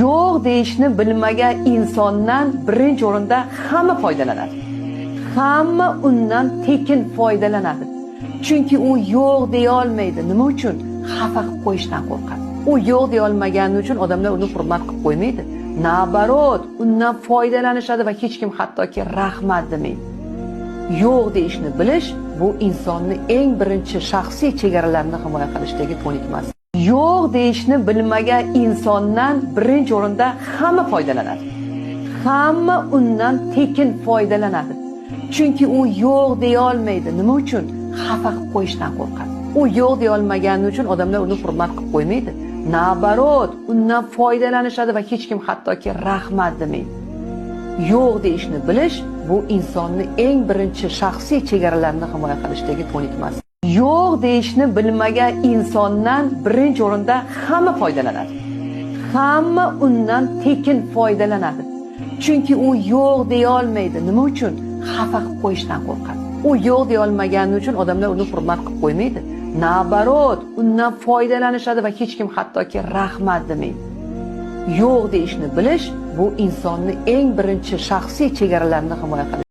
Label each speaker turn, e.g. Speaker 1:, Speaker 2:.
Speaker 1: Yo'q deyishni bilmagan insondan birinchi o'rinda hamma foydalanadi. Hamma undan tekin foydalanadi. Chunki u yo'q deya olmaydi. Nima uchun? Xafa qilib qo'yishdan qo'rqadi. U yo'q deya olmagani uchun odamlar uni hurmat qilib qo'ymaydi. Nabarot, undan foydalanishadi va hech kim hattoki rahmat demaydi. Yo'q deyishni bilish bu insonni eng birinchi shaxsiy chegaralarini himoya qilishdagi ko'nikmas. Yo'q deyishni bilmagan insondan birinchi o'rinda hamma foydalanadi. Hamma undan tekin foydalanadi. Chunki u yo'q deya olmaydi. Nima uchun? Xafa qilib qo'yishdan qo'rqadi. U yo'q deya olmagani uchun odamlar uni hurmat qilib qo'ymaydi. Nabarot, undan foydalanishadi va hech kim hattoki rahmat demaydi. Yo'q deyishni bilish bu insonni eng birinchi shaxsiy chegaralarini himoya qilishdagi ko'nikmas. Yo'q deyishni bilmagan insondan birinchi o'rinda hamma foydalanadi. Hamma undan tekin foydalanadi. Chunki u yo'q deya olmaydi. Nima uchun? Xafa qilib qo'yishdan qo'rqadi. U yo'q deya olmagani uchun odamlar uni hurmat qilib qo'ymaydi. Nabarot, undan foydalanishadi va hech kim hattoki rahmat demaydi. Yo'q deyishni bilish bu insonni eng birinchi shaxsiy chegaralarini himoya qilish.